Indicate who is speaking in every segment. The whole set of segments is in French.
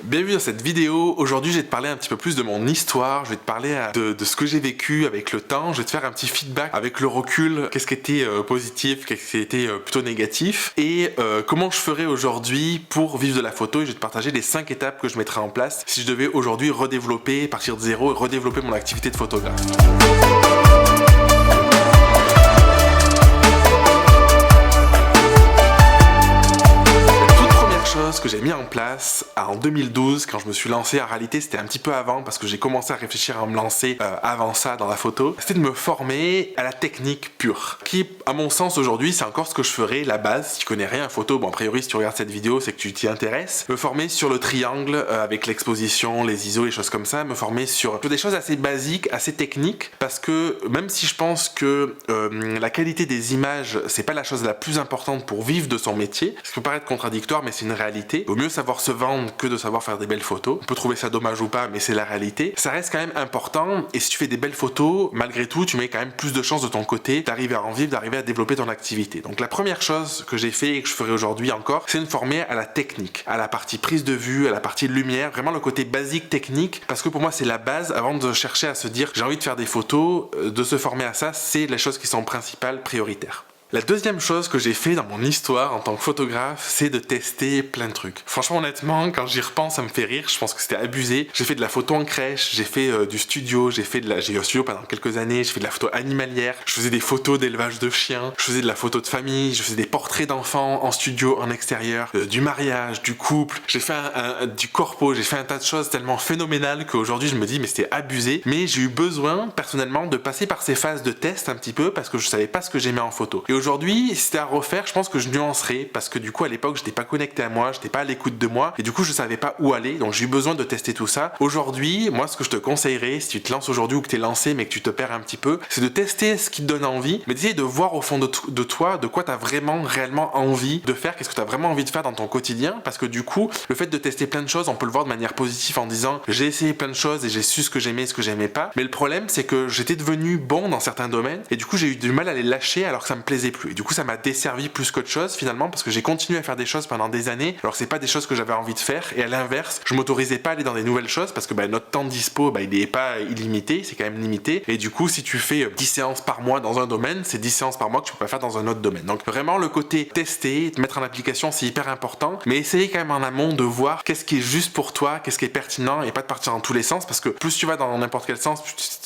Speaker 1: Bienvenue dans cette vidéo. Aujourd'hui, je vais te parler un petit peu plus de mon histoire. Je vais te parler de ce que j'ai vécu avec le temps. Je vais te faire un petit feedback avec le recul. Qu'est-ce qui était positif, qu'est-ce qui était plutôt négatif. Et comment je ferais aujourd'hui pour vivre de la photo. Et je vais te partager les 5 étapes que je mettrais en place si je devais aujourd'hui redévelopper, partir de zéro et redévelopper mon activité de photographe. Ce que j'ai mis en place en 2012 quand je me suis lancé, en réalité c'était un petit peu avant parce que j'ai commencé à réfléchir à me lancer avant ça dans la photo, c'était de me former à la technique pure qui à mon sens aujourd'hui c'est encore ce que je ferais, la base. Si tu connais rien à photo, bon a priori si tu regardes cette vidéo c'est que tu t'y intéresses, me former sur le triangle avec l'exposition, les ISO, les choses comme ça, me former sur des choses assez basiques, assez techniques, parce que même si je pense que la qualité des images c'est pas la chose la plus importante pour vivre de son métier, ça peut paraître contradictoire mais c'est une réalité. Vaut mieux savoir se vendre que de savoir faire des belles photos. On peut trouver ça dommage ou pas, mais c'est la réalité. Ça reste quand même important, et si tu fais des belles photos, malgré tout, tu mets quand même plus de chances de ton côté d'arriver à en vivre, d'arriver à développer ton activité. Donc la première chose que j'ai fait et que je ferai aujourd'hui encore, c'est de me former à la technique, à la partie prise de vue, à la partie lumière, vraiment le côté basique technique, parce que pour moi c'est la base avant de chercher à se dire j'ai envie de faire des photos, de se former à ça, c'est les choses qui sont principales, prioritaires. La deuxième chose que j'ai fait dans mon histoire en tant que photographe, c'est de tester plein de trucs. Franchement, honnêtement, quand j'y repense, ça me fait rire. Je pense que c'était abusé. J'ai fait de la photo en crèche, j'ai fait du studio, j'ai eu un studio pendant quelques années, j'ai fait de la photo animalière, je faisais des photos d'élevage de chiens, je faisais de la photo de famille, je faisais des portraits d'enfants en studio, en extérieur, du mariage, du couple, j'ai fait du corpo, j'ai fait un tas de choses tellement phénoménales qu'aujourd'hui je me dis mais c'était abusé. Mais j'ai eu besoin personnellement de passer par ces phases de test un petit peu parce que je savais pas ce que j'aimais en photo. Et aujourd'hui, si c'était à refaire, je pense que je nuancerais parce que du coup à l'époque j'étais pas connecté à moi, j'étais pas à l'écoute de moi et du coup je savais pas où aller, donc j'ai eu besoin de tester tout ça. Aujourd'hui, moi ce que je te conseillerais si tu te lances aujourd'hui ou que tu es lancé mais que tu te perds un petit peu, c'est de tester ce qui te donne envie, mais d'essayer de voir au fond de toi de quoi tu as vraiment réellement envie de faire, qu'est-ce que tu as vraiment envie de faire dans ton quotidien, parce que du coup le fait de tester plein de choses, on peut le voir de manière positive en disant j'ai essayé plein de choses et j'ai su ce que j'aimais et ce que j'aimais pas, mais le problème c'est que j'étais devenu bon dans certains domaines et du coup j'ai eu du mal à les lâcher alors que ça me plaisait plus. Et du coup ça m'a desservi plus qu'autre chose finalement parce que j'ai continué à faire des choses pendant des années alors que c'est pas des choses que j'avais envie de faire, et à l'inverse je m'autorisais pas à aller dans des nouvelles choses parce que notre temps de dispo il est pas illimité, c'est quand même limité, et du coup si tu fais 10 séances par mois dans un domaine, c'est 10 séances par mois que tu peux pas faire dans un autre domaine. Donc vraiment le côté tester, mettre en application c'est hyper important, mais essayer quand même en amont de voir qu'est-ce qui est juste pour toi, qu'est-ce qui est pertinent, et pas de partir dans tous les sens parce que plus tu vas dans n'importe quel sens,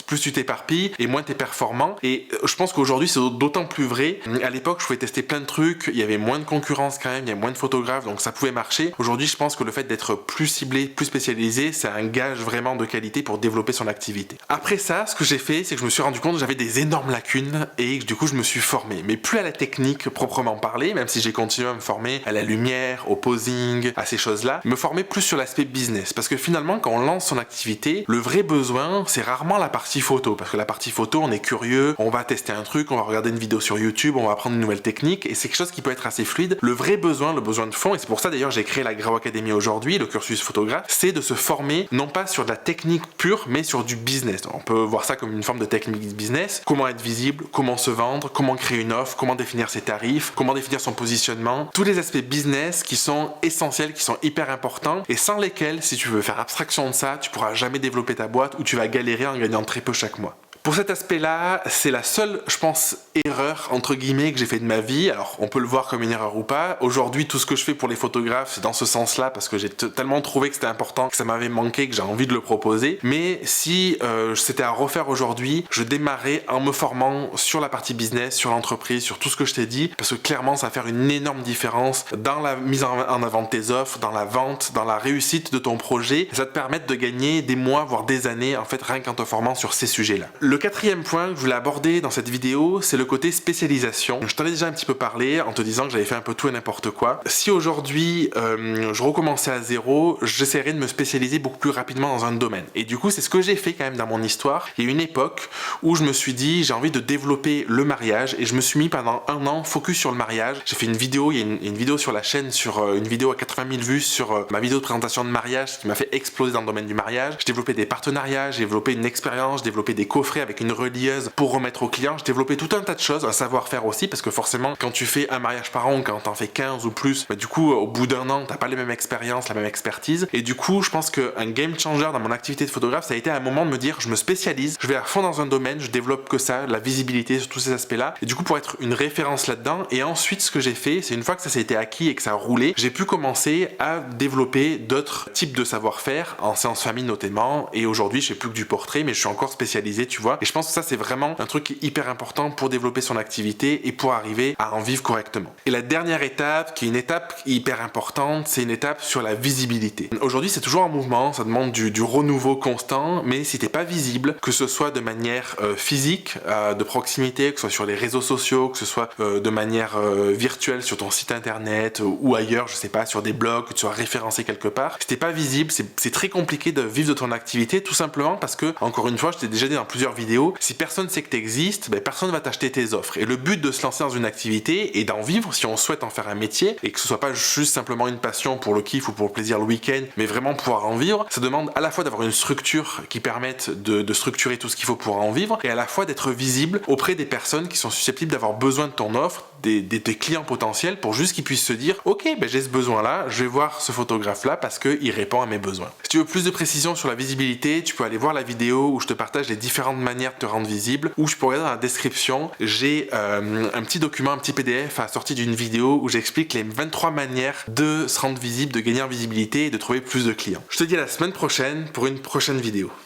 Speaker 1: plus tu t'éparpilles et moins t'es performant. Et je pense qu'aujourd'hui c'est d'autant plus vrai. À l'époque je pouvais tester plein de trucs, il y avait moins de concurrence quand même, il y avait moins de photographes donc ça pouvait marcher. Aujourd'hui je pense que le fait d'être plus ciblé, plus spécialisé, c'est un gage vraiment de qualité pour développer son activité. Après ça, ce que j'ai fait c'est que je me suis rendu compte que j'avais des énormes lacunes et du coup je me suis formé, mais plus à la technique proprement parlée, même si j'ai continué à me former à la lumière, au posing, à ces choses là, me former plus sur l'aspect business, parce que finalement quand on lance son activité, le vrai besoin c'est rarement la partie photo, parce que la partie photo on est curieux, on va tester un truc, on va regarder une vidéo sur YouTube, on va apprendre une nouvelle technique et c'est quelque chose qui peut être assez fluide. Le vrai besoin, le besoin de fond, et c'est pour ça d'ailleurs j'ai créé la Grao Academy aujourd'hui, le cursus photographe, c'est de se former non pas sur de la technique pure mais sur du business. On peut voir ça comme une forme de technique business, comment être visible, comment se vendre, comment créer une offre, comment définir ses tarifs, comment définir son positionnement, tous les aspects business qui sont essentiels, qui sont hyper importants et sans lesquels si tu veux faire abstraction de ça, tu pourras jamais développer ta boîte ou tu vas galérer en gagnant très peu chaque mois. Pour cet aspect-là, c'est la seule, je pense, erreur, entre guillemets, que j'ai fait de ma vie. Alors, on peut le voir comme une erreur ou pas. Aujourd'hui, tout ce que je fais pour les photographes, c'est dans ce sens-là, parce que j'ai tellement trouvé que c'était important, que ça m'avait manqué, que j'ai envie de le proposer. Mais si c'était à refaire aujourd'hui, je démarrais en me formant sur la partie business, sur l'entreprise, sur tout ce que je t'ai dit, parce que clairement, ça va faire une énorme différence dans la mise en avant de tes offres, dans la vente, dans la réussite de ton projet. Ça va te permettre de gagner des mois, voire des années, en fait, rien qu'en te formant sur ces sujets-là. Le quatrième point que je voulais aborder dans cette vidéo, c'est le côté spécialisation. Je t'en ai déjà un petit peu parlé en te disant que j'avais fait un peu tout et n'importe quoi. Si aujourd'hui je recommençais à zéro, j'essaierais de me spécialiser beaucoup plus rapidement dans un domaine. Et du coup, c'est ce que j'ai fait quand même dans mon histoire. Il y a une époque où je me suis dit j'ai envie de développer le mariage et je me suis mis pendant un an focus sur le mariage. J'ai fait une vidéo, il y a une vidéo sur la chaîne, sur une vidéo à 80 000 vues sur ma vidéo de présentation de mariage qui m'a fait exploser dans le domaine du mariage. J'ai développé des partenariats, j'ai développé une expérience, j'ai développé des coffrets après avec une relieuse pour remettre au client. Je développais tout un tas de choses, un savoir-faire aussi, parce que forcément, quand tu fais un mariage par an, quand t'en fais 15 ou plus, du coup, au bout d'un an, t'as pas les mêmes expériences, la même expertise. Et du coup, je pense qu'un game changer dans mon activité de photographe, ça a été un moment de me dire, je me spécialise, je vais à fond dans un domaine, je développe que ça, la visibilité sur tous ces aspects-là. Et du coup, pour être une référence là-dedans. Et ensuite, ce que j'ai fait, c'est une fois que ça s'est été acquis et que ça a roulé, j'ai pu commencer à développer d'autres types de savoir-faire, en séance famille notamment. Et aujourd'hui, je fais plus que du portrait, mais je suis encore spécialisé, tu vois. Et je pense que ça, c'est vraiment un truc qui est hyper important pour développer son activité et pour arriver à en vivre correctement. Et la dernière étape, qui est une étape hyper importante, c'est une étape sur la visibilité. Aujourd'hui, c'est toujours en mouvement, ça demande du renouveau constant, mais si t'es pas visible, que ce soit de manière physique, de proximité, que ce soit sur les réseaux sociaux, que ce soit de manière virtuelle sur ton site internet ou ailleurs, je sais pas, sur des blogs, que tu sois référencé quelque part, si t'es pas visible, c'est très compliqué de vivre de ton activité, tout simplement parce que, encore une fois, je t'ai déjà dit dans plusieurs vidéos, si personne sait que t'existes, ben personne va t'acheter tes offres. Et le but de se lancer dans une activité et d'en vivre, si on souhaite en faire un métier, et que ce soit pas juste simplement une passion pour le kiff ou pour le plaisir le week-end, mais vraiment pouvoir en vivre, ça demande à la fois d'avoir une structure qui permette de structurer tout ce qu'il faut pour en vivre, et à la fois d'être visible auprès des personnes qui sont susceptibles d'avoir besoin de ton offre, des clients potentiels, pour juste qu'ils puissent se dire ok, ben j'ai ce besoin là, je vais voir ce photographe là parce qu'il répond à mes besoins. Si tu veux plus de précision sur la visibilité, tu peux aller voir la vidéo où je te partage les différentes manières de te rendre visible, ou je peux regarder dans la description, j'ai un petit document, un petit PDF à la sortie d'une vidéo où j'explique les 23 manières de se rendre visible, de gagner en visibilité et de trouver plus de clients. Je te dis à la semaine prochaine pour une prochaine vidéo.